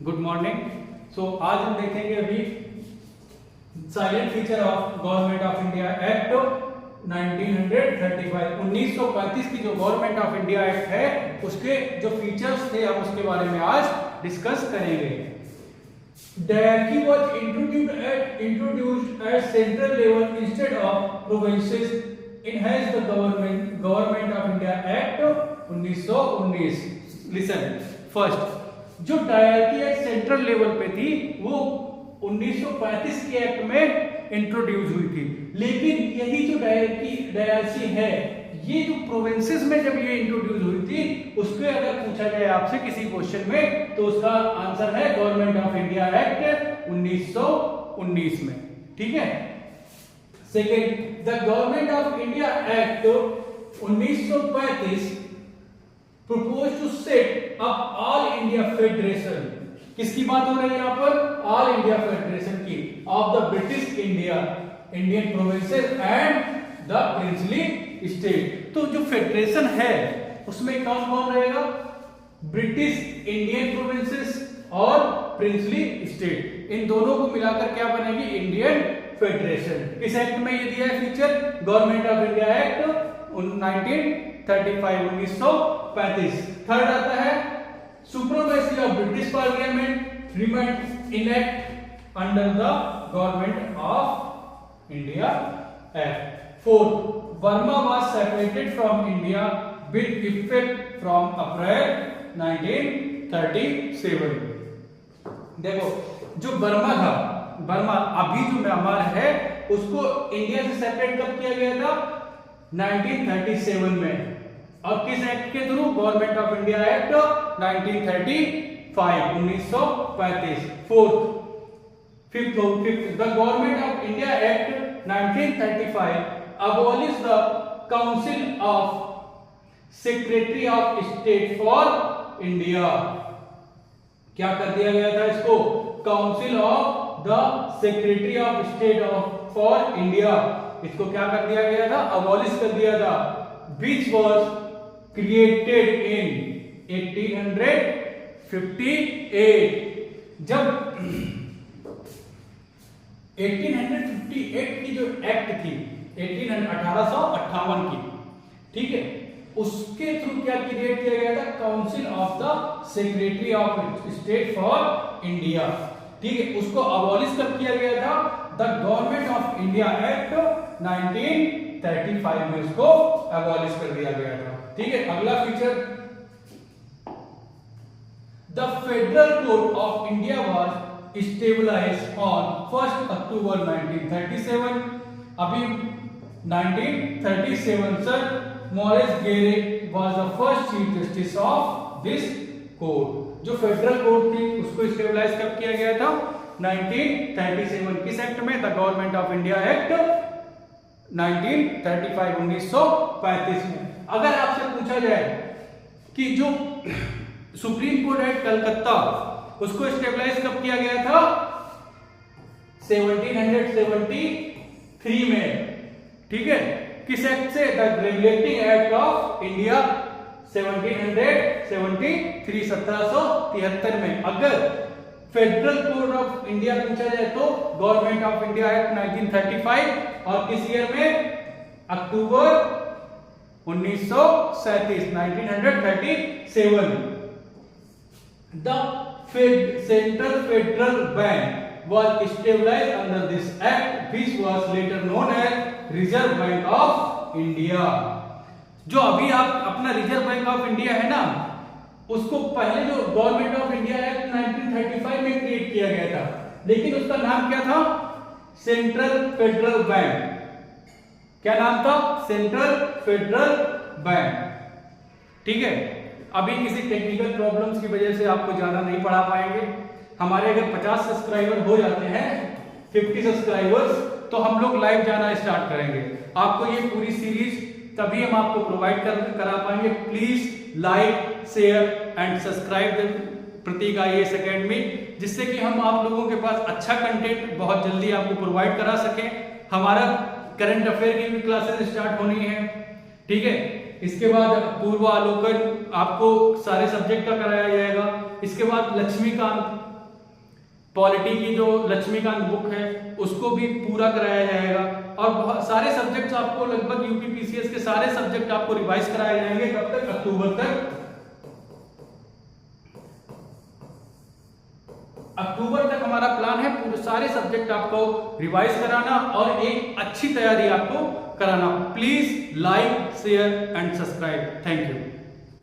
Good morning. आज हम देखेंगे अभी silent feature of government of India act 1935 1935 की जो गवर्नमेंट ऑफ इंडिया एक्ट है उसके जो फीचर्स थे हम उसके बारे में आज डिस्कस करेंगे। Diarchy was introduced at central level instead of provinces. Enhanced the government of India Act 1919. Listen first, जो डायरकी एट सेंट्रल लेवल पे थी वो 1935 के एक्ट में इंट्रोड्यूस हुई थी, लेकिन यही जो डायरकी है ये जो प्रोविंसेस में जब ये इंट्रोड्यूस हुई थी उसके अगर पूछा जाए आपसे किसी क्वेश्चन में तो उसका आंसर है गवर्नमेंट ऑफ इंडिया एक्ट 1919 में। ठीक है। Second, the government of India act 1935 proposed to set up all India federation. किसकी बात हो रही है यहाँ पर? ऑल इंडिया फेडरेशन की of the British India, Indian provinces and the princely state. तो जो फेडरेशन है उसमें कौन कौन रहेगा? ब्रिटिश इंडियन प्रोविंसेस और प्रिंसली स्टेट, इन दोनों को मिलाकर क्या बनेगी? Indian federation. इस एक्ट में ये दिया है feature government of India act 1935। Third आता है supremacy of British parliament remain enact under the government of India act. Fourth, Burma was separated from India with effect from April 1937। देखो जो Burma था, बर्मा अभी जो म्यांमार है उसको India से सेपरेट कब किया गया था? 1937 में। और किस एक्ट के through? Government of India act 1935। Fourth, fifth, the government of India act 1935 abolish the council of secretary of state for India। क्या कर दिया गया था इसको? Council of the secretary of state for India, इसको क्या कर दिया गया था? अबॉलिश कर दिया था। Which was created in 1858। जब 1858 की जो एक्ट थी 1858 की, ठीक है, उसके थ्रू क्या क्रिएट किया गया था? Council of the secretary of state for India. ठीक है, उसको अबॉलिश कब किया गया था? The government of India act 1935 में उसको अबॉलिश कर दिया गया था। ठीक है। अगला feature, the federal code of India was stabilized on 1 October 1937। अभी 1937 sir Maurice Gwyer was the first chief justice of this code. जो फेडरल कोड थी उसको स्टेबलाइज कब किया गया था? 1937। किस एक्ट में? The government of India act 1935 में। अगर आपसे पूछा जाए कि जो सुप्रीम कोर्ट एट कलकत्ता उसको स्टेबलाइज कब किया गया था? 1773 में। ठीक है। किस एक्ट से? The regulating act of India 1773 1773 में। अगर फेडरल कोड ऑफ इंडिया पूछा जाए तो गवर्नमेंट ऑफ इंडिया एक्ट 1935 और किस ईयर में? अक्टूबर 1937। The central federal bank was stabilized under this act which was later known as reserve bank of India. जो अभी आप अपना रिजर्व बैंक ऑफ इंडिया है ना, उसको पहले जो गवर्नमेंट ऑफ इंडिया एक्ट 1935 में क्रिएट किया गया था, लेकिन उसका नाम क्या था? Central federal bank. क्या नाम था? Central federal bank. ठीक है। अभी किसी टेक्निकल प्रॉब्लम्स की वजह से आपको ज्यादा नहीं पढ़ा पाएंगे। हमारे अगर 50 सब्सक्राइबर हो जाते हैं, 50 सब्सक्राइबर्स, तो हम लोग लाइव जाना स्टार्ट करेंगे। आपको ये पूरी सीरीज तभी हम आपको प्रोवाइड करा पाएंगे। Please like, share and subscribe Pratik IAS academy, जिससे कि हम आप लोगों के पास अच्छा कंटेंट बहुत जल्दी आपको प्रोवाइड करा सकें। हमारा करंट अफेयर की भी क्लासेस स्टार्ट होनी है। ठीक है। इसके बाद पूर्वावलोकन आपको सारे सब्जेक्ट का कराया जाएगा। इसके बाद लक्ष्मीकांत पॉलिटी की जो लक्ष्मीकांत बुक है उसको भी पूरा कराया जाएगा। और बहुत सारे सब्जेक्ट्स आपको लगभग यूपीपीसीएस के सारे सब्जेक्ट आपको रिवाइज कराए जाएंगे। कब तक? अक्टूबर तक। अक्टूबर तक हमारा प्लान है पूरे सारे सब्जेक्ट आपको रिवाइज कराना और एक अच्छी तैयारी आपको कराना। Please like, share and subscribe. Thank you.